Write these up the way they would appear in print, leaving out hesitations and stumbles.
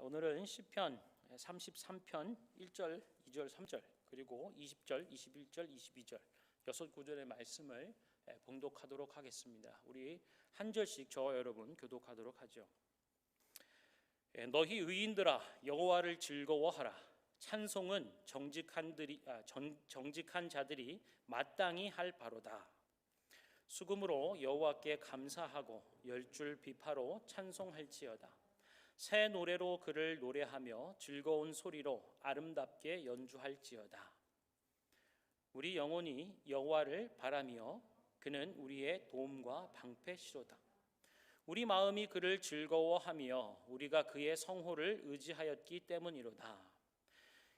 오늘은 시편 33편 1절, 2절, 3절 그리고 20절, 21절, 22절 여섯 구절의 말씀을 봉독하도록 하겠습니다. 우리 한 절씩 저와 여러분 교독하도록 하죠. 너희 의인들아 여호와를 즐거워하라. 찬송은 정직한 자들이 마땅히 할 바로다. 수금으로 여호와께 감사하고 열줄 비파로 찬송할지어다. 새 노래로 그를 노래하며 즐거운 소리로 아름답게 연주할지어다. 우리 영혼이 여호와를 바라며 그는 우리의 도움과 방패시로다. 우리 마음이 그를 즐거워하며 우리가 그의 성호를 의지하였기 때문이로다.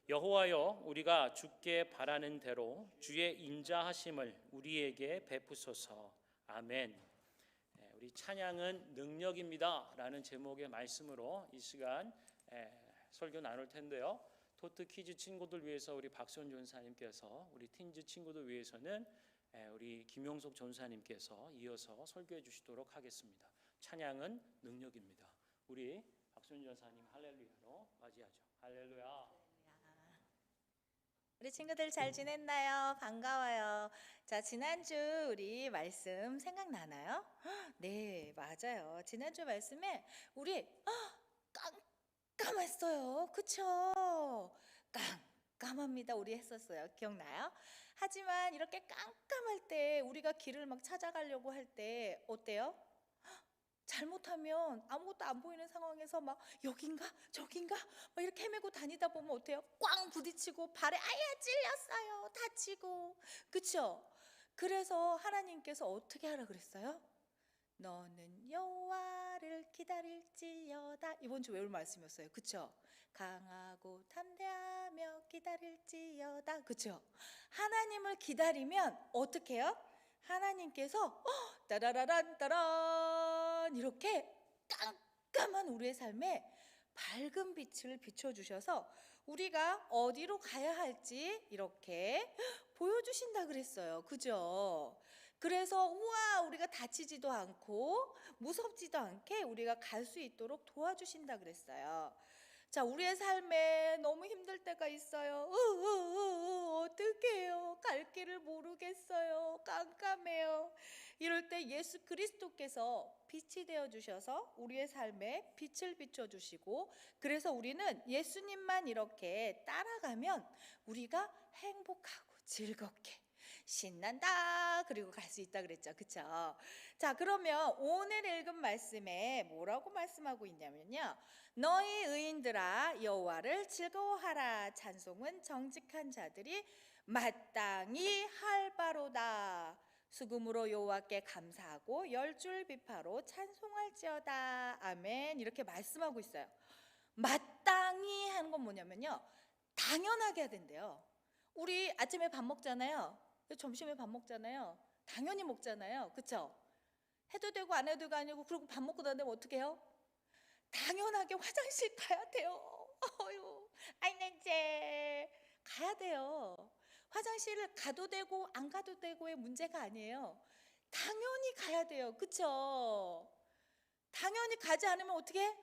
여호와여, 우리가 주께 바라는 대로 주의 인자하심을 우리에게 베푸소서. 아멘. 우리 찬양은 능력입니다 라는 제목의 말씀으로 이 시간 설교 나눌 텐데요. 토트 키즈 친구들 위해서 우리 박선 전사님께서, 우리 틴즈 친구들 위해서는 우리 김용석 전사님께서 이어서 설교해 주시도록 하겠습니다. 찬양은 능력입니다. 우리 박선 전사님 할렐루야로 맞이하죠. 할렐루야. 우리 친구들 잘 지냈나요? 반가워요. 자, 지난주 우리 말씀 생각나나요? 네, 맞아요. 지난주 말씀에 우리 깜깜했어요. 그쵸? 깜깜합니다. 우리 했었어요. 기억나요? 하지만 이렇게 깜깜할 때 우리가 길을 막 찾아가려고 할 때 어때요? 잘못하면 아무것도 안 보이는 상황에서 막 여긴가 저긴가 막 이렇게 헤매고 다니다 보면 어때요? 꽝 부딪히고 발에 아야 찔렸어요. 다치고. 그쵸? 그래서 하나님께서 어떻게 하라 그랬어요? 너는 여호와를 기다릴지어다. 이번 주 외울 말씀이었어요. 그쵸? 강하고 담대하며 기다릴지어다. 그쵸? 하나님을 기다리면 어떻게 해요? 하나님께서 따라라란 따란 이렇게 깜깜한 우리의 삶에 밝은 빛을 비춰주셔서 우리가 어디로 가야 할지 이렇게 보여주신다 그랬어요. 그죠? 그래서 우와, 우리가 다치지도 않고 무섭지도 않게 우리가 갈 수 있도록 도와주신다 그랬어요. 자, 우리의 삶에 너무 힘들 때가 있어요. 어떡해요? 갈 길을 모르겠어요. 깜깜해요. 이럴 때 예수 그리스도께서 빛이 되어 주셔서 우리의 삶에 빛을 비춰 주시고, 그래서 우리는 예수님만 이렇게 따라가면 우리가 행복하고 즐겁게 신난다 그리고 갈 수 있다 그랬죠. 그쵸? 자, 그러면 오늘 읽은 말씀에 뭐라고 말씀하고 있냐면요, 너희 의인들아 여호와를 즐거워하라. 찬송은 정직한 자들이 마땅히 할 바로다. 수금으로 여호와께 감사하고 열줄 비파로 찬송할지어다. 아멘. 이렇게 말씀하고 있어요. 마땅히 하는 건 뭐냐면요, 당연하게 해야 된대요. 우리 아침에 밥 먹잖아요. 점심에 밥 먹잖아요. 당연히 먹잖아요. 그쵸? 해도 되고 안 해도 되고 아니고, 그리고 밥 먹고 나면 어떻게 해요? 당연하게 화장실 가야 돼요. 어휴, 아이 냄새. 가야 돼요. 화장실을 가도 되고 안 가도 되고의 문제가 아니에요. 당연히 가야 돼요. 그쵸? 당연히 가지 않으면 어떻게 해?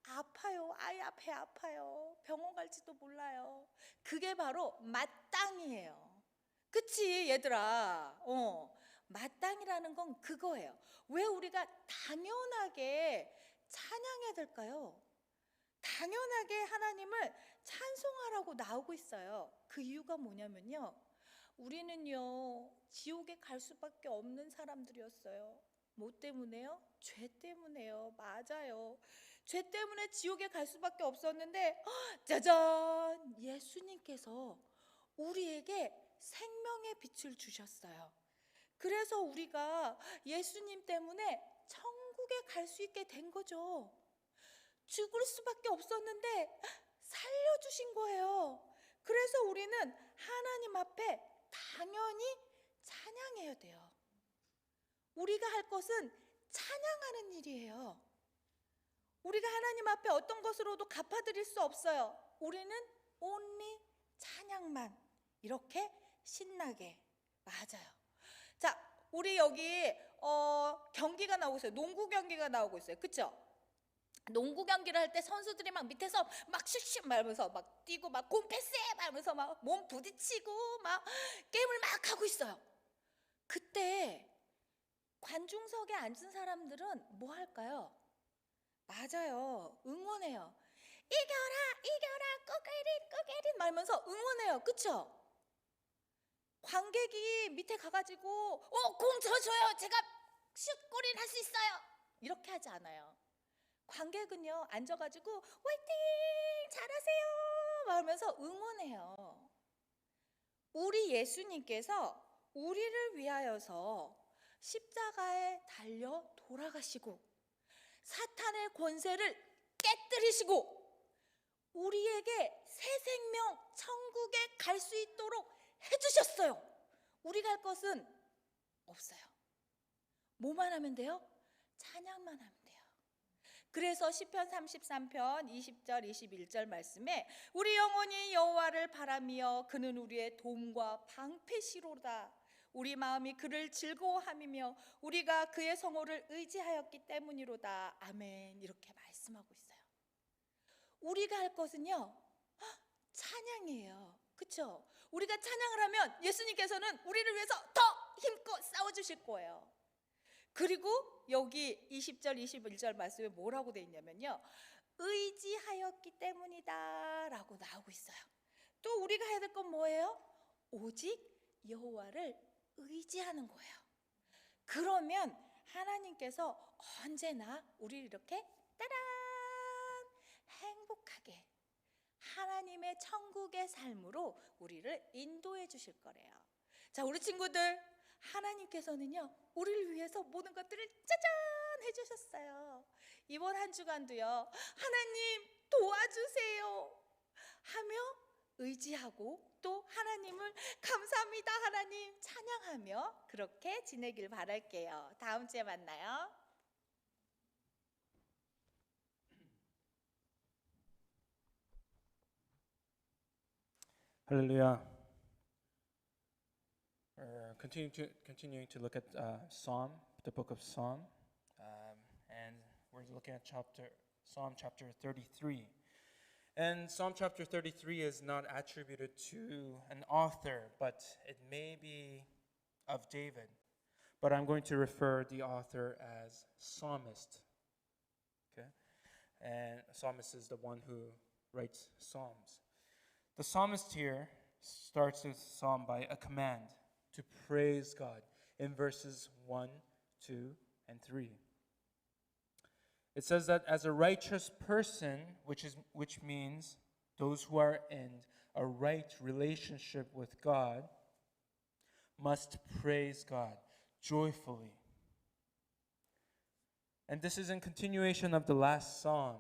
아파요. 아이 배 아파요. 병원 갈지도 몰라요. 그게 바로 마땅이에요. 그치 얘들아? 마땅이라는 건 그거예요. 왜 우리가 당연하게 찬양해야 될까요? 당연하게 하나님을 찬송하라고 나오고 있어요. 그 이유가 뭐냐면요, 우리는요 지옥에 갈 수밖에 없는 사람들이었어요. 뭐 때문에요? 죄 때문에요. 맞아요. 죄 때문에 지옥에 갈 수밖에 없었는데, 짜잔! 예수님께서 우리에게 생명의 빛을 주셨어요. 그래서 우리가 예수님 때문에 천국에 갈 수 있게 된 거죠. 죽을 수밖에 없었는데 살려주신 거예요. 그래서 우리는 하나님 앞에 당연히 찬양해야 돼요. 우리가 할 것은 찬양하는 일이에요. 우리가 하나님 앞에 어떤 것으로도 갚아드릴 수 없어요. 우리는 only 찬양만 이렇게 신나게. 맞아요. 자, 우리 여기 경기가 나오고 있어요. 농구 경기가 나오고 있어요. 그쵸? 농구 경기를 할 때 선수들이 막 밑에서 막 슛슛 말면서 막 뛰고 막 공 패스해 말면서 막 몸 부딪히고 막 게임을 막 하고 있어요. 그때 관중석에 앉은 사람들은 뭐 할까요? 맞아요. 응원해요. 이겨라, 이겨라, 꼬게린, 꼬게린 말면서 응원해요. 그쵸? 관객이 밑에 가가지고 공 줘줘요. 제가 슛 골인 할 수 있어요. 이렇게 하지 않아요. 관객은요 앉아가지고 화이팅 잘하세요 말하면서 응원해요. 우리 예수님께서 우리를 위하여서 십자가에 달려 돌아가시고 사탄의 권세를 깨뜨리시고 우리에게 새 생명 천국에 갈 수 있도록 해주셨어요. 우리 갈 것은 없어요. 뭐만 하면 돼요? 찬양만 하면 돼요. 그래서 시편 33편 20절 21절 말씀에 우리 영혼이 여호와를 바라며 그는 우리의 도움과 방패시로다. 우리 마음이 그를 즐거워함이며 우리가 그의 성호를 의지하였기 때문이로다. 아멘. 이렇게 말씀하고 있어요. 우리가 할 것은요 찬양이에요. 그렇죠? 우리가 찬양을 하면 예수님께서는 우리를 위해서 더 힘껏 싸워주실 거예요. 그리고 여기 20절 21절 말씀에 뭐라고 돼 있냐면요 의지하였기 때문이다 라고 나오고 있어요. 또 우리가 해야 될 건 뭐예요? 오직 여호와를 의지하는 거예요. 그러면 하나님께서 언제나 우리를 이렇게 따란 행복하게 하나님의 천국의 삶으로 우리를 인도해 주실 거래요. 자, 우리 친구들 하나님께서는요 우리를 위해서 모든 것들을 짜잔 해주셨어요. 이번 한 주간도요 하나님 도와주세요 하며 의지하고 또 하나님을 감사합니다 하나님 찬양하며 그렇게 지내길 바랄게요. 다음 주에 만나요. Hallelujah. Continuing to look at Psalm, the book of Psalm, and we're looking at Psalm chapter 33. And Psalm chapter 33 is not attributed to an author, but it may be of David. But I'm going to refer the author as psalmist. Okay, and a psalmist is the one who writes psalms. The psalmist here starts his psalm by a command to praise God in verses 1, 2, and 3. It says that as a righteous person, which means those who are in a right relationship with God, must praise God joyfully. And this is in continuation of the last psalm,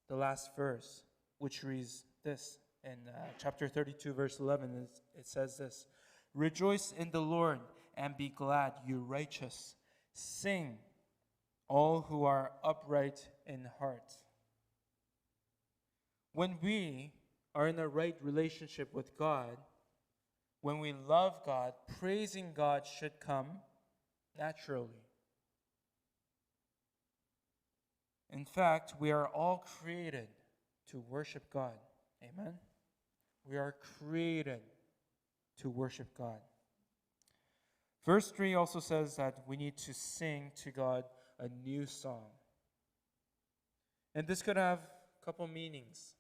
the last verse, which reads this. In chapter 32, verse 11, it says this: Rejoice in the Lord and be glad, you righteous. Sing, all who are upright in heart. When we are in a right relationship with God, when we love God, praising God should come naturally. In fact, we are all created to worship God. Amen? We are created to worship God. Verse 3 also says that we need to sing to God a new song. And this could have a couple meanings.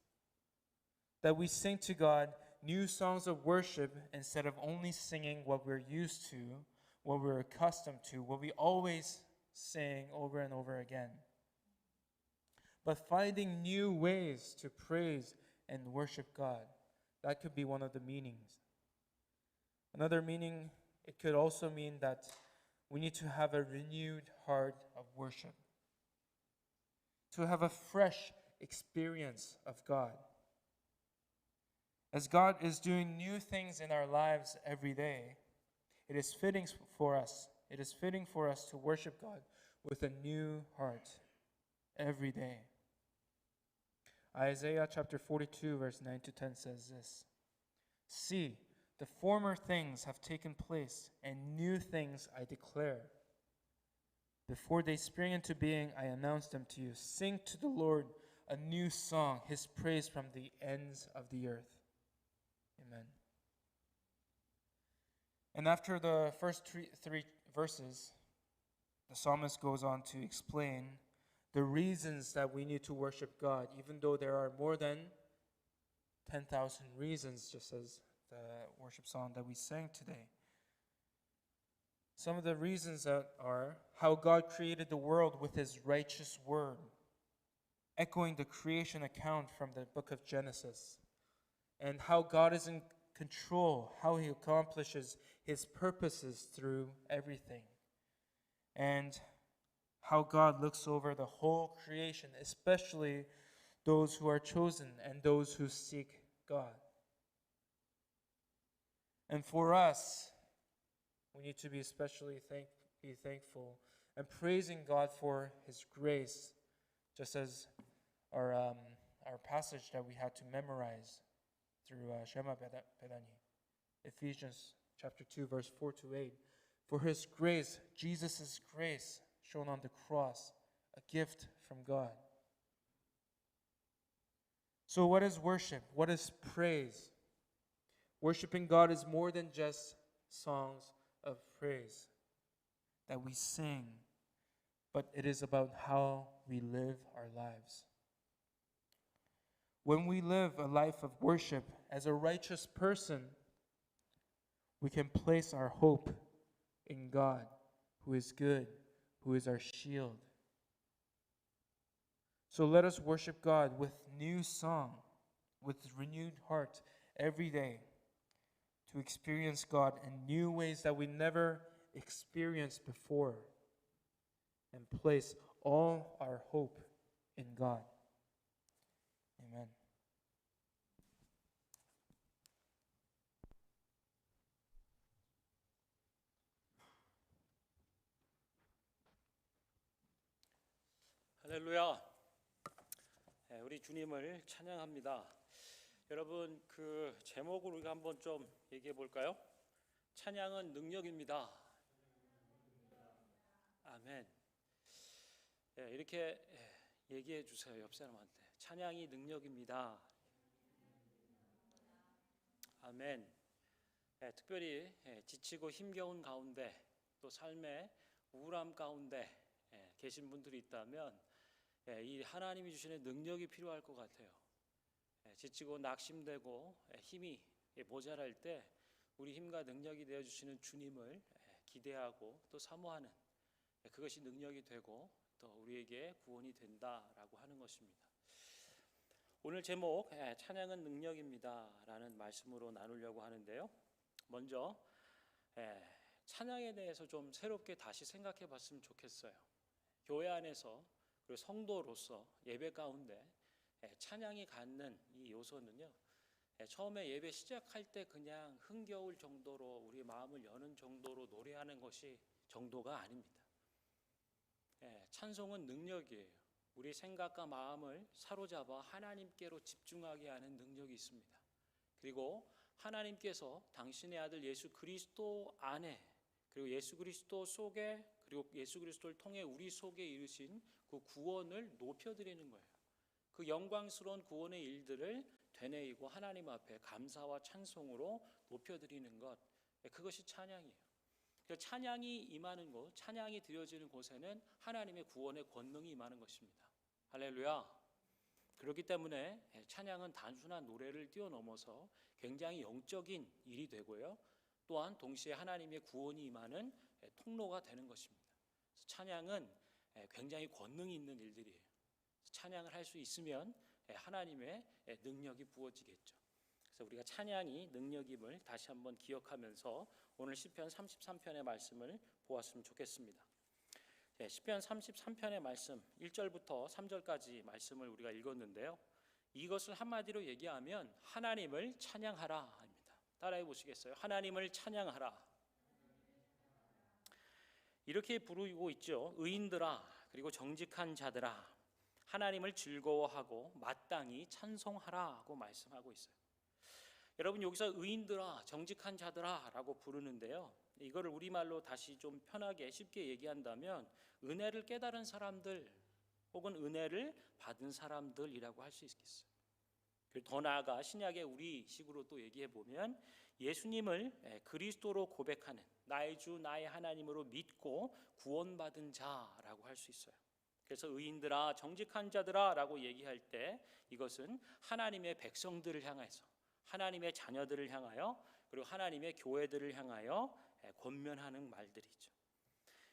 That we sing to God new songs of worship instead of only singing what we're used to, what we're accustomed to, what we always sing over and over again. But finding new ways to praise and worship God. That could be one of the meanings. Another meaning, it could also mean that we need to have a renewed heart of worship. To have a fresh experience of God. As God is doing new things in our lives every day, it is fitting for us to worship God with a new heart every day. Isaiah chapter 42, verse 9 to 10 says this: See, the former things have taken place, and new things I declare. Before they spring into being, I announce them to you. Sing to the Lord a new song, his praise from the ends of the earth. Amen. And after the first three verses, the psalmist goes on to explain the reasons that we need to worship God, even though there are more than 10,000 reasons, just as the worship song that we sang today. Some of the reasons that are how God created the world with his righteous word, echoing the creation account from the book of Genesis, and how God is in control, how he accomplishes his purposes through everything, and how God looks over the whole creation, especially those who are chosen and those who seek God. And for us, we need to be especially thankful and praising God for his grace, just as our passage that we had to memorize through Shema Bedani, Ephesians chapter 2, verse 4 to 8. For his grace, Jesus' grace, shown on the cross, a gift from God. So what is worship? What is praise? Worshiping God is more than just songs of praise that we sing, but it is about how we live our lives. When we live a life of worship as a righteous person, we can place our hope in God, who is good, who is our shield. So let us worship God with new song, with renewed heart every day, to experience God in new ways that we never experienced before, and place all our hope in God. Amen. 할렐루야. 우리 주님을 찬양합니다. 여러분, 그 제목을 우리가 한번 좀 얘기해 볼까요? 찬양은 능력입니다. 아멘. 이렇게 얘기해 주세요. 옆 사람한테. 찬양이 능력입니다. 아멘. 특별히 지치고 힘겨운 가운데, 또 삶의 우울함 가운데 계신 분들이 있다면 이 하나님이 주시는 능력이 필요할 것 같아요. 지치고 낙심되고 힘이 모자랄 때 우리 힘과 능력이 되어주시는 주님을 기대하고 또 사모하는, 그것이 능력이 되고 또 우리에게 구원이 된다라고 하는 것입니다. 오늘 제목 찬양은 능력입니다 라는 말씀으로 나누려고 하는데요. 먼저 찬양에 대해서 좀 새롭게 다시 생각해 봤으면 좋겠어요. 교회 안에서 그리고 성도로서 예배 가운데 찬양이 갖는 이 요소는요, 처음에 예배 시작할 때 그냥 흥겨울 정도로 우리 마음을 여는 정도로 노래하는 것이 정도가 아닙니다. 찬송은 능력이에요. 우리 생각과 마음을 사로잡아 하나님께로 집중하게 하는 능력이 있습니다. 그리고 하나님께서 당신의 아들 예수 그리스도 안에, 그리고 예수 그리스도 속에, 그리고 예수 그리스도를 통해 우리 속에 이루신 그 구원을 높여드리는 거예요. 그 영광스러운 구원의 일들을 되뇌이고 하나님 앞에 감사와 찬송으로 높여드리는 것, 그것이 찬양이에요. 찬양이 임하는 곳, 찬양이 드려지는 곳에는 하나님의 구원의 권능이 임하는 것입니다. 할렐루야. 그렇기 때문에 찬양은 단순한 노래를 뛰어넘어서 굉장히 영적인 일이 되고요, 또한 동시에 하나님의 구원이 임하는 통로가 되는 것입니다. 찬양은 굉장히 권능이 있는 일들이에요. 찬양을 할 수 있으면 하나님의 능력이 부어지겠죠. 그래서 우리가 찬양이 능력임을 다시 한번 기억하면서 오늘 시편 33편의 말씀을 보았으면 좋겠습니다. 시편 33편의 말씀 1절부터 3절까지 말씀을 우리가 읽었는데요. 이것을 한마디로 얘기하면 하나님을 찬양하라 합니다. 따라해 보시겠어요? 하나님을 찬양하라. 이렇게 부르고 있죠. 의인들아, 그리고 정직한 자들아, 하나님을 즐거워하고 마땅히 찬송하라고 말씀하고 있어요. 여러분, 여기서 의인들아, 정직한 자들아 라고 부르는데요, 이거를 우리말로 다시 좀 편하게 쉽게 얘기한다면 은혜를 깨달은 사람들 혹은 은혜를 받은 사람들이라고 할 수 있겠어요. 그리고 더 나아가 신약의 우리식으로 또 얘기해 보면 예수님을 그리스도로 고백하는 나의 주 나의 하나님으로 믿고 구원받은 자라고 할 수 있어요. 그래서 의인들아 정직한 자들아 라고 얘기할 때 이것은 하나님의 백성들을 향해서 하나님의 자녀들을 향하여 그리고 하나님의 교회들을 향하여 권면하는 말들이죠.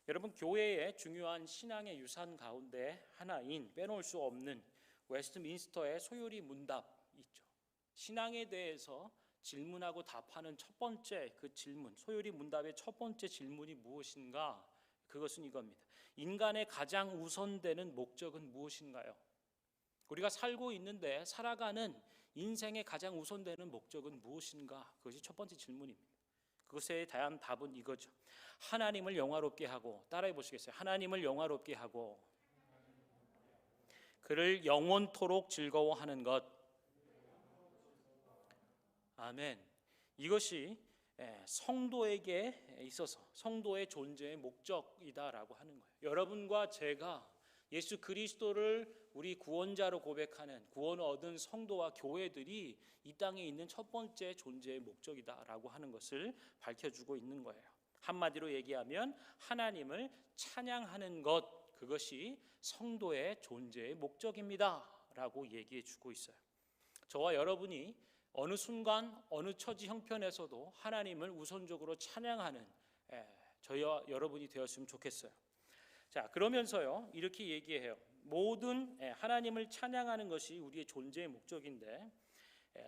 여러분, 교회의 중요한 신앙의 유산 가운데 하나인 빼놓을 수 없는 웨스트민스터의 소요리 문답 있죠. 신앙에 대해서 질문하고 답하는 첫 번째 그 질문, 소요리 문답의 첫 번째 질문이 무엇인가? 그것은 이겁니다. 인간의 가장 우선되는 목적은 무엇인가요? 우리가 살고 있는데 살아가는 인생의 가장 우선되는 목적은 무엇인가? 그것이 첫 번째 질문입니다. 그것에 대한 답은 이거죠. 하나님을 영화롭게 하고, 따라해 보시겠어요? 하나님을 영화롭게 하고 그를 영원토록 즐거워하는 것. 아멘. 이것이 성도에게 있어서 성도의 존재의 목적이다라고 하는 거예요. 여러분과 제가 예수 그리스도를 우리 구원자로 고백하는 구원을 얻은 성도와 교회들이 이 땅에 있는 첫 번째 존재의 목적이다라고 하는 것을 밝혀주고 있는 거예요. 한마디로 얘기하면 하나님을 찬양하는 것, 그것이 성도의 존재의 목적입니다라고 얘기해 주고 있어요. 저와 여러분이 어느 순간 어느 처지 형편에서도 하나님을 우선적으로 찬양하는 저희와 여러분이 되었으면 좋겠어요. 자, 그러면서요 이렇게 얘기해요. 모든 하나님을 찬양하는 것이 우리의 존재의 목적인데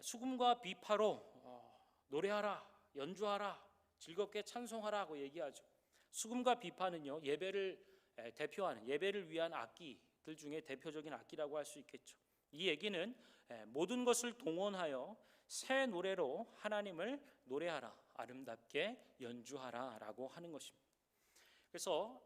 수금과 비파로 노래하라, 연주하라, 즐겁게 찬송하라고 얘기하죠. 수금과 비파는요 예배를 대표하는 예배를 위한 악기들 중에 대표적인 악기라고 할 수 있겠죠. 이 얘기는 모든 것을 동원하여 새 노래로 하나님을 노래하라, 아름답게 연주하라라고 하는 것입니다. 그래서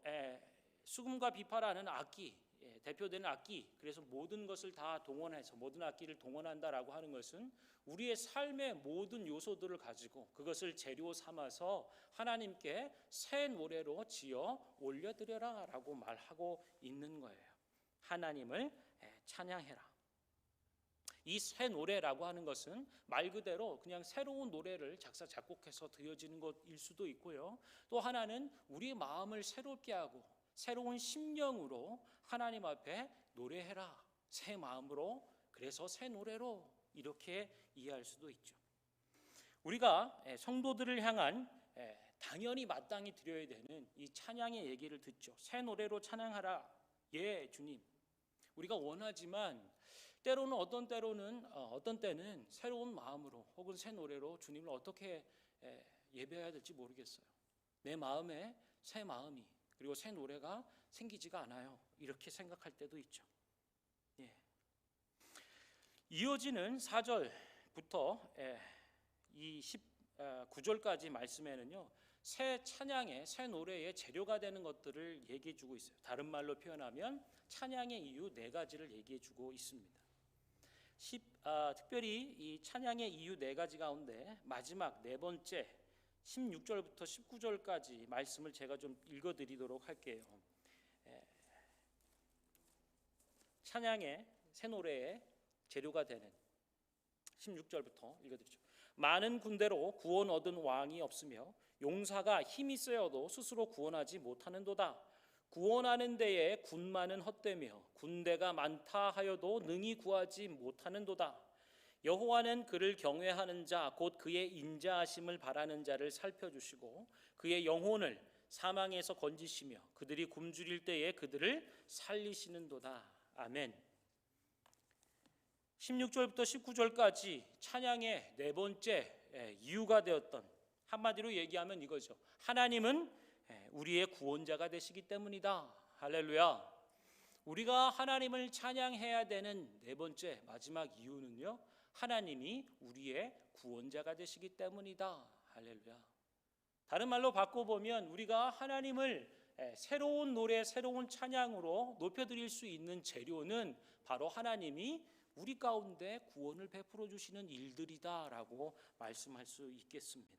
수금과 비파라는 악기, 대표되는 악기, 그래서 모든 것을 다 동원해서 모든 악기를 동원한다라고 하는 것은 우리의 삶의 모든 요소들을 가지고 그것을 재료 삼아서 하나님께 새 노래로 지어 올려드려라라고 말하고 있는 거예요. 하나님을 찬양해라. 이 새 노래라고 하는 것은 말 그대로 그냥 새로운 노래를 작사 작곡해서 드려지는 것일 수도 있고요. 또 하나는 우리 마음을 새롭게 하고 새로운 심령으로 하나님 앞에 노래해라, 새 마음으로, 그래서 새 노래로, 이렇게 이해할 수도 있죠. 우리가 성도들을 향한 당연히 마땅히 드려야 되는 이 찬양의 얘기를 듣죠. 새 노래로 찬양하라. 예, 주님. 우리가 원하지만 때로는 어떤 때는 새로운 마음으로 혹은 새 노래로 주님을 어떻게 예배해야 될지 모르겠어요. 내 마음에 새 마음이 그리고 새 노래가 생기지가 않아요. 이렇게 생각할 때도 있죠. 예. 이어지는 4절부터 이 19절까지 말씀에는요, 새 찬양의 새 노래의 재료가 되는 것들을 얘기해 주고 있어요. 다른 말로 표현하면 찬양의 이유 4가지를 얘기해 주고 있습니다. 특별히 이 찬양의 이유 4가지 가운데 마지막 4번째 16절부터 19절까지 말씀을 제가 좀 읽어드리도록 할게요. 찬양의 새 노래의 재료가 되는 16절부터 읽어드리죠. 많은 군대로 구원 얻은 왕이 없으며 용사가 힘이 세어도 스스로 구원하지 못하는도다. 구원하는 데에 군마는 헛되며 군대가 많다 하여도 능히 구하지 못하는도다. 여호와는 그를 경외하는 자 곧 그의 인자하심을 바라는 자를 살펴주시고 그의 영혼을 사망에서 건지시며 그들이 굶주릴 때에 그들을 살리시는도다. 아멘. 16절부터 19절까지 찬양의 4번째 이유가 되었던, 한마디로 얘기하면 이거죠. 하나님은 우리의 구원자가 되시기 때문이다. 할렐루야. 우리가 하나님을 찬양해야 되는 4번째 마지막 이유는요, 하나님이 우리의 구원자가 되시기 때문이다. 할렐루야. 다른 말로 바꿔보면 우리가 하나님을 새로운 노래, 새로운 찬양으로 높여드릴 수 있는 재료는 바로 하나님이 우리 가운데 구원을 베풀어 주시는 일들이다라고 말씀할 수 있겠습니다.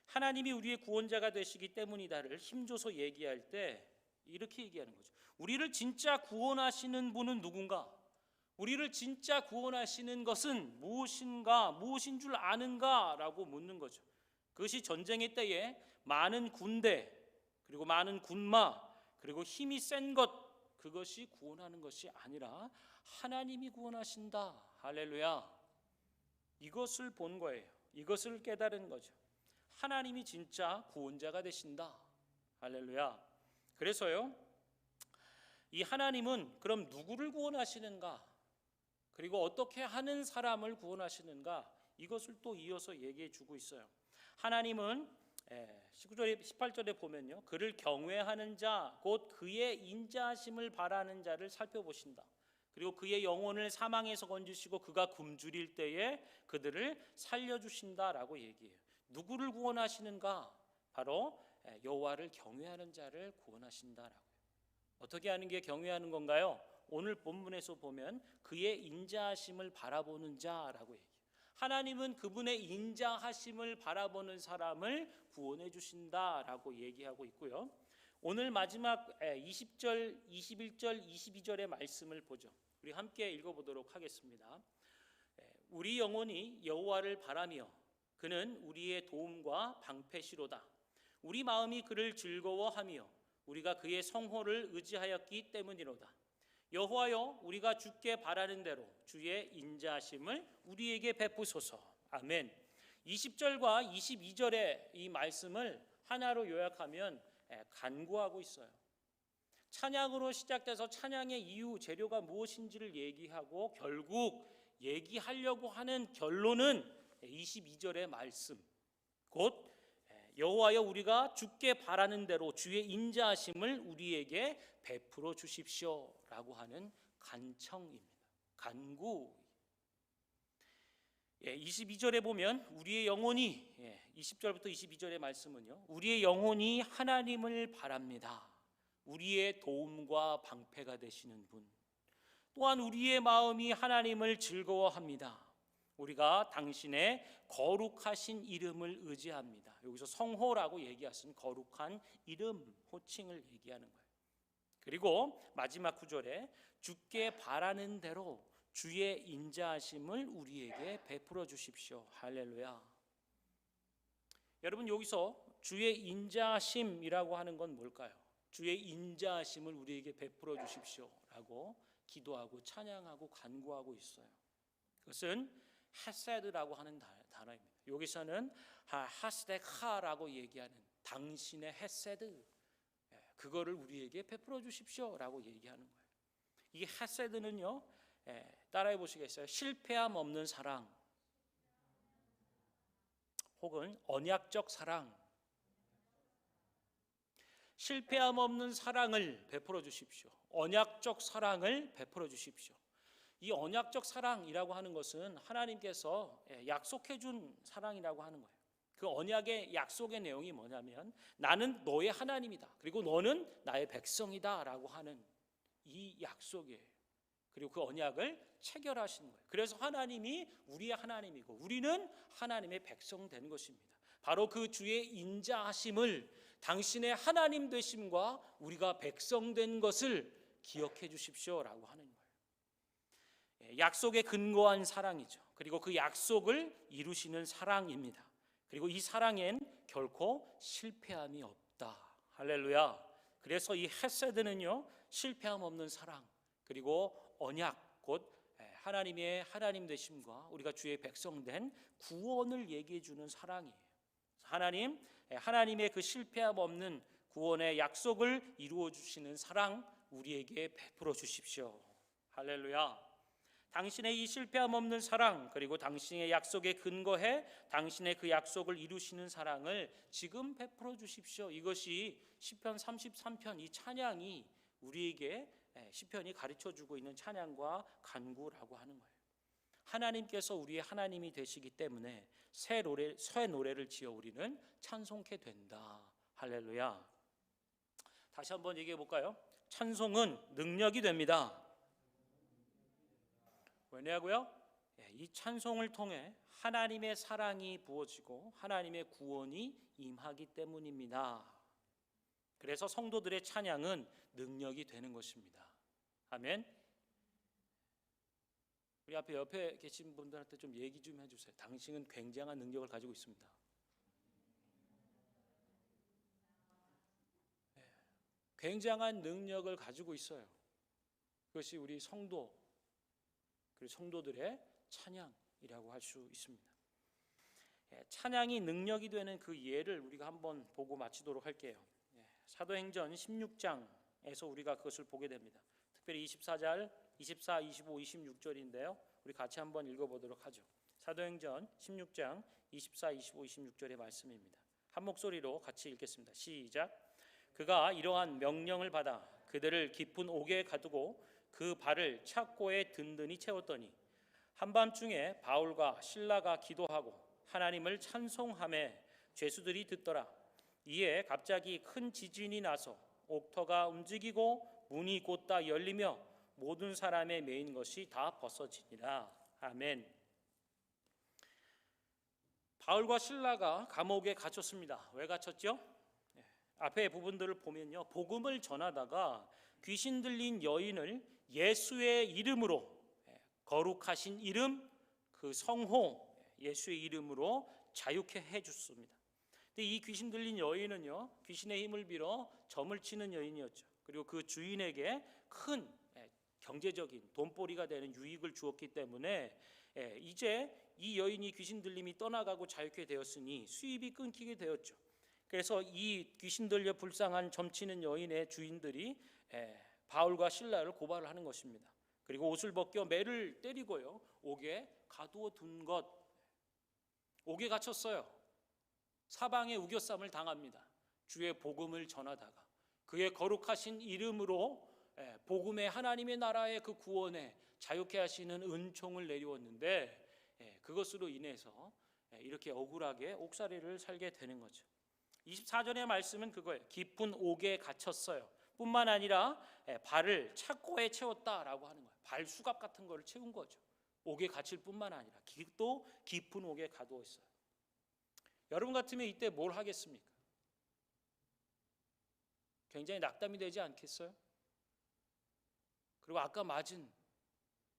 하나님이 우리의 구원자가 되시기 때문이다를 힘줘서 얘기할 때 이렇게 얘기하는 거죠. 우리를 진짜 구원하시는 분은 누군가? 우리를 진짜 구원하시는 것은 무엇인가? 무엇인 줄 아는가? 라고 묻는 거죠. 그것이 전쟁의 때에 많은 군대, 그리고 많은 군마, 그리고 힘이 센 것, 그것이 구원하는 것이 아니라 하나님이 구원하신다. 할렐루야. 이것을 본 거예요. 이것을 깨달은 거죠. 하나님이 진짜 구원자가 되신다. 할렐루야. 그래서요, 이 하나님은 그럼 누구를 구원하시는가? 그리고 어떻게 하는 사람을 구원하시는가? 이것을 또 이어서 얘기해 주고 있어요. 하나님은 19절에 18절에 보면요, 그를 경외하는 자, 곧 그의 인자하심을 바라는 자를 살펴보신다. 그리고 그의 영혼을 사망에서 건지시고 그가 굶주릴 때에 그들을 살려주신다라고 얘기해요. 누구를 구원하시는가? 바로 여호와를 경외하는 자를 구원하신다라고요. 어떻게 하는 게 경외하는 건가요? 오늘 본문에서 보면 그의 인자하심을 바라보는 자라고 얘기해요. 하나님은 그분의 인자하심을 바라보는 사람을 구원해 주신다라고 얘기하고 있고요. 오늘 마지막 20절, 21절, 22절의 말씀을 보죠. 우리 함께 읽어보도록 하겠습니다. 우리 영혼이 여호와를 바라며 그는 우리의 도움과 방패시로다. 우리 마음이 그를 즐거워하며 우리가 그의 성호를 의지하였기 때문이로다. 여호와여, 우리가 주께 바라는 대로 주의 인자하심을 우리에게 베푸소서. 아멘. 20절과 22절의 이 말씀을 하나로 요약하면 간구하고 있어요. 찬양으로 시작돼서 찬양의 이유, 재료가 무엇인지를 얘기하고 결국 얘기하려고 하는 결론은 22절의 말씀, 곧 여호와여, 우리가 주께 바라는 대로 주의 인자하심을 우리에게 베풀어 주십시오라고 하는 간청입니다. 간구. 22절에 보면 우리의 영혼이, 20절부터 22절의 말씀은요, 우리의 영혼이 하나님을 바랍니다. 우리의 도움과 방패가 되시는 분. 또한 우리의 마음이 하나님을 즐거워합니다. 우리가 당신의 거룩하신 이름을 의지합니다. 여기서 성호라고 얘기하신 거룩한 이름, 호칭을 얘기하는 거예요. 그리고 마지막 구절에 주께 바라는 대로 주의 인자하심을 우리에게 베풀어 주십시오. 할렐루야. 여러분, 여기서 주의 인자하심이라고 하는 건 뭘까요? 주의 인자하심을 우리에게 베풀어 주십시오라고 기도하고 찬양하고 간구하고 있어요. 그것은 헤세드라고 하는 단어입니다. 여기서는 하스데카라고 얘기하는 당신의 헤세드, 그거를 우리에게 베풀어 주십시오라고 얘기하는 거예요. 이 헤세드는요, 따라해 보시겠어요? 실패함 없는 사랑, 혹은 언약적 사랑, 실패함 없는 사랑을 베풀어 주십시오. 언약적 사랑을 베풀어 주십시오. 이 언약적 사랑이라고 하는 것은 하나님께서 약속해 준 사랑이라고 하는 거예요. 그 언약의 약속의 내용이 뭐냐면 나는 너의 하나님이다. 그리고 너는 나의 백성이다 라고 하는 이 약속이에요. 그리고 그 언약을 체결하시는 거예요. 그래서 하나님이 우리의 하나님이고 우리는 하나님의 백성 된 것입니다. 바로 그 주의 인자하심을, 당신의 하나님 되심과 우리가 백성 된 것을 기억해 주십시오라고 하는 거예요. 약속에 근거한 사랑이죠. 그리고 그 약속을 이루시는 사랑입니다. 그리고 이 사랑엔 결코 실패함이 없다. 할렐루야. 그래서 이 헤세드는요, 실패함 없는 사랑, 그리고 언약, 곧 하나님의 하나님 되심과 우리가 주의 백성 된 구원을 얘기해 주는 사랑이에요. 하나님의 그 실패함 없는 구원의 약속을 이루어 주시는 사랑 우리에게 베풀어 주십시오. 할렐루야. 당신의 이 실패함 없는 사랑, 그리고 당신의 약속에 근거해 당신의 그 약속을 이루시는 사랑을 지금 베풀어 주십시오. 이것이 시편 33편 이 찬양이 우리에게 시편이 가르쳐 주고 있는 찬양과 간구라고 하는 거예요. 하나님께서 우리의 하나님이 되시기 때문에 새 노래를 지어 우리는 찬송케 된다. 할렐루야. 다시 한번 얘기해 볼까요? 찬송은 능력이 됩니다. 왜냐고요? 이 찬송을 통해 하나님의 사랑이 부어지고 하나님의 구원이 임하기 때문입니다. 그래서 성도들의 찬양은 능력이 되는 것입니다. 아멘. 우리 옆에 계신 분들한테 좀 얘기 좀 해주세요. 당신은 굉장한 능력을 가지고 있습니다. 굉장한 능력을 가지고 있어요. 그것이 우리 성도 그리고 성도들의 찬양이라고 할 수 있습니다. 찬양이 능력이 되는 그 예를 우리가 한번 보고 마치도록 할게요. 사도행전 16장에서 우리가 그것을 보게 됩니다. 특별히 24절, 24, 25, 26절인데요. 우리 같이 한번 읽어보도록 하죠. 사도행전 16장 24, 25, 26절의 말씀입니다. 한 목소리로 같이 읽겠습니다. 시작. 그가 이러한 명령을 받아 그들을 깊은 옥에 가두고 그 발을 착고에 든든히 채웠더니 한밤중에 바울과 실라가 기도하고 하나님을 찬송하매 죄수들이 듣더라. 이에 갑자기 큰 지진이 나서 옥터가 움직이고 문이 곧다 열리며 모든 사람의 매인 것이 다 벗어지니라. 아멘. 바울과 실라가 감옥에 갇혔습니다. 왜 갇혔죠? 앞에 부분들을 보면요, 복음을 전하다가 귀신 들린 여인을 예수의 이름으로, 거룩하신 이름, 그 성호 예수의 이름으로 자유케 해줬습니다. 근데 이 귀신 들린 여인은요, 귀신의 힘을 빌어 점을 치는 여인이었죠. 그리고 그 주인에게 큰 경제적인 돈벌이가 되는 유익을 주었기 때문에 이제 이 여인이 귀신 들림이 떠나가고 자유케 되었으니 수입이 끊기게 되었죠. 그래서 이 귀신 들려 불쌍한 점치는 여인의 주인들이 바울과 실라를 고발을 하는 것입니다. 그리고 옷을 벗겨 매를 때리고요, 옥에 가두어 둔 것. 옥에 갇혔어요. 사방에 우겨쌈을 당합니다. 주의 복음을 전하다가 그의 거룩하신 이름으로 복음의 하나님의 나라의 그 구원에 자유케 하시는 은총을 내리웠는데 그것으로 인해서 이렇게 억울하게 옥살이를 살게 되는 거죠. 24절의 말씀은 그거예요. 깊은 옥에 갇혔어요. 뿐만 아니라 발을 착고에 채웠다라고 하는 거예요. 발 수갑 같은 거를 채운 거죠. 옥에 갇힐 뿐만 아니라 또 깊은 옥에 가두어 있어요. 여러분 같으면 이때 뭘 하겠습니까? 굉장히 낙담이 되지 않겠어요? 그리고 아까 맞은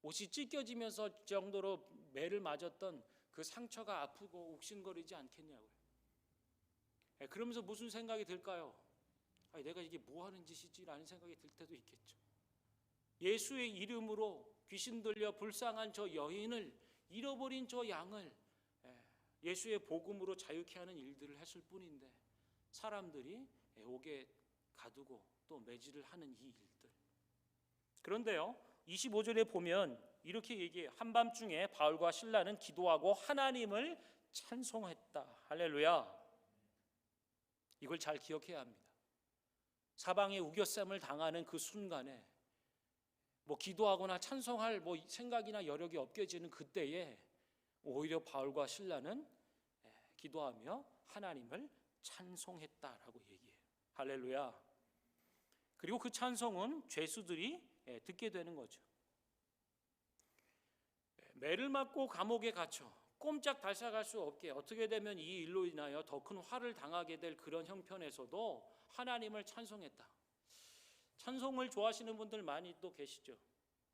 옷이 찢겨지면서 정도로 매를 맞았던 그 상처가 아프고 욱신거리지 않겠냐고요. 그러면서 무슨 생각이 들까요? 내가 이게 뭐 하는 짓이지라는 생각이 들 때도 있겠죠. 예수의 이름으로 귀신 들려 불쌍한 저 여인을, 잃어버린 저 양을 예수의 복음으로 자유케 하는 일들을 했을 뿐인데 사람들이 옥에 가두고 또 매질을 하는 이 일들. 그런데요, 25절에 보면 이렇게 얘기해요. 한밤중에 바울과 실라는 기도하고 하나님을 찬송했다. 할렐루야. 이걸 잘 기억해야 합니다. 사방에 우겨쌈을 당하는 그 순간에 기도하거나 찬송할 생각이나 여력이 없게지는 그때에 오히려 바울과 실라는 기도하며 하나님을 찬송했다라고 얘기해요. 할렐루야. 그리고 그 찬송은 죄수들이 듣게 되는 거죠. 매를 맞고 감옥에 갇혀 꼼짝 달싹할 수 없게 어떻게 되면 이 일로 인하여 더 큰 화를 당하게 될 그런 형편에서도 하나님을 찬송했다. 찬송을 좋아하시는 분들 많이 또 계시죠.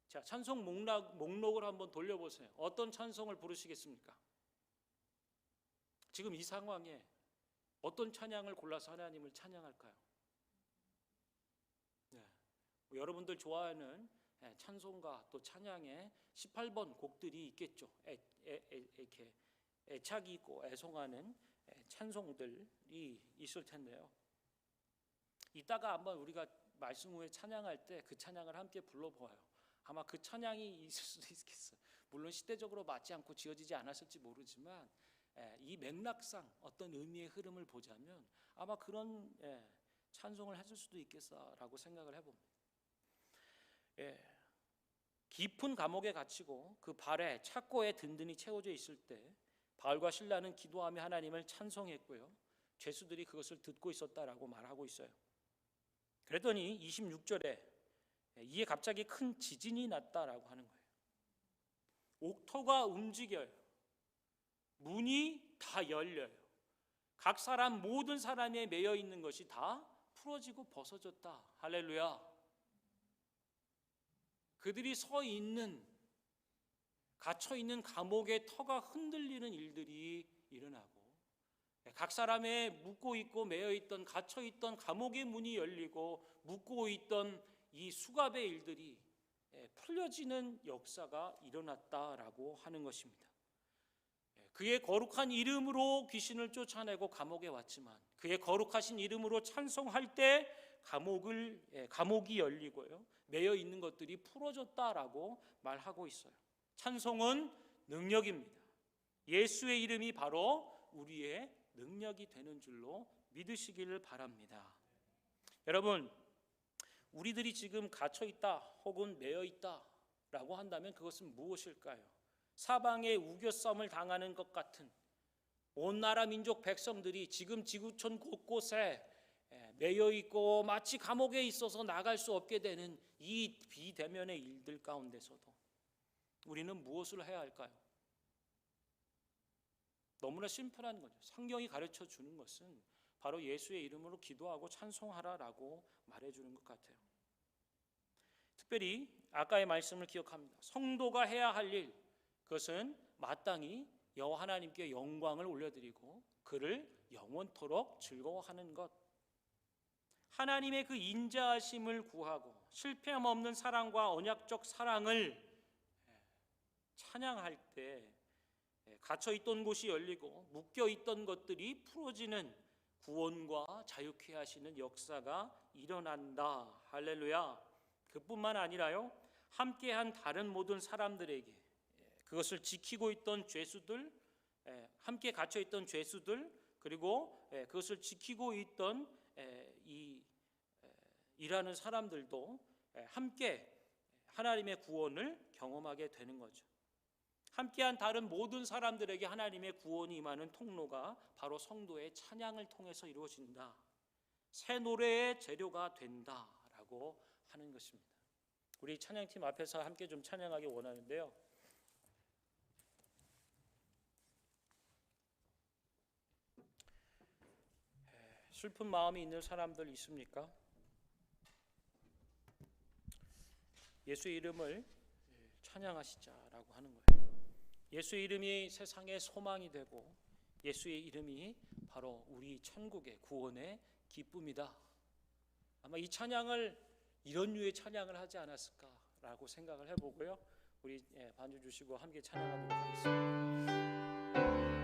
자, 찬송 목록을 한번 돌려보세요. 어떤 찬송을 부르시겠습니까? 지금 이 상황에 어떤 찬양을 골라서 하나님을 찬양할까요? 여러분들 좋아하는 찬송가 또 찬양의 18번 곡들이 있겠죠. 이렇게 애착이 있고 애송하는 찬송들이 있을 텐데요. 이따가 한번 우리가 말씀 후에 찬양할 때 그 찬양을 함께 불러보아요. 아마 그 찬양이 있을 수도 있겠어요. 물론 시대적으로 맞지 않고 지어지지 않았을지 모르지만 이 맥락상 어떤 의미의 흐름을 보자면 아마 그런 찬송을 했을 수도 있겠어라고 생각을 해봅니다. 깊은 감옥에 갇히고 그 발에 착고에 든든히 채워져 있을 때 바울과 실라는 기도하며 하나님을 찬송했고요. 죄수들이 그것을 듣고 있었다라고 말하고 있어요. 그랬더니 26절에 이에 갑자기 큰 지진이 났다라고 하는 거예요. 옥토가 움직여요. 문이 다 열려요. 각 사람 모든 사람에 매여 있는 것이 다 풀어지고 벗어졌다. 할렐루야. 그들이 서 있는 갇혀 있는 감옥의 터가 흔들리는 일들이 일어나고 각 사람의 묶고 있고 매여 있던 갇혀 있던 감옥의 문이 열리고 묶고 있던 이 수갑의 일들이 풀려지는 역사가 일어났다라고 하는 것입니다. 그의 거룩한 이름으로 귀신을 쫓아내고 감옥에 왔지만 그의 거룩하신 이름으로 찬송할 때 감옥이 열리고요. 매여 있는 것들이 풀어졌다라고 말하고 있어요. 찬송은 능력입니다. 예수의 이름이 바로 우리의 능력이 되는 줄로 믿으시기를 바랍니다. 여러분, 우리들이 지금 갇혀 있다 혹은 매여 있다라고 한다면 그것은 무엇일까요? 사방에 우겨쌈을 당하는 것 같은 온 나라 민족 백성들이 지금 지구촌 곳곳에 매여 있고 마치 감옥에 있어서 나갈 수 없게 되는 이 비대면의 일들 가운데서도 우리는 무엇을 해야 할까요? 너무나 심플한 거죠. 성경이 가르쳐 주는 것은 바로 예수의 이름으로 기도하고 찬송하라라고 말해주는 것 같아요. 특별히 아까의 말씀을 기억합니다. 성도가 해야 할 일, 그것은 마땅히 여호와 하나님께 영광을 올려드리고 그를 영원토록 즐거워하는 것, 하나님의 그 인자하심을 구하고 실패함 없는 사랑과 언약적 사랑을 찬양할 때 갇혀있던 곳이 열리고 묶여있던 것들이 풀어지는 구원과 자유케 하시는 역사가 일어난다. 할렐루야. 그뿐만 아니라요, 함께한 다른 모든 사람들에게 그것을 지키고 있던 죄수들, 함께 갇혀있던 죄수들, 그리고 그것을 지키고 있던 일하는 사람들도 함께 하나님의 구원을 경험하게 되는 거죠. 함께한 다른 모든 사람들에게 하나님의 구원이 임하는 통로가 바로 성도의 찬양을 통해서 이루어진다. 새 노래의 재료가 된다라고 하는 것입니다. 우리 찬양팀 앞에서 함께 좀 찬양하기 원하는데요. 슬픈 마음이 있는 사람들 있습니까? 예수의 이름을 찬양하시자라고 하는 거예요. 예수의 이름이 세상의 소망이 되고 예수의 이름이 바로 우리 천국의 구원의 기쁨이다. 아마 이 찬양을 이런 류의 찬양을 하지 않았을까라고 생각을 해보고요. 우리 반주 주시고 함께 찬양하도록 하겠습니다.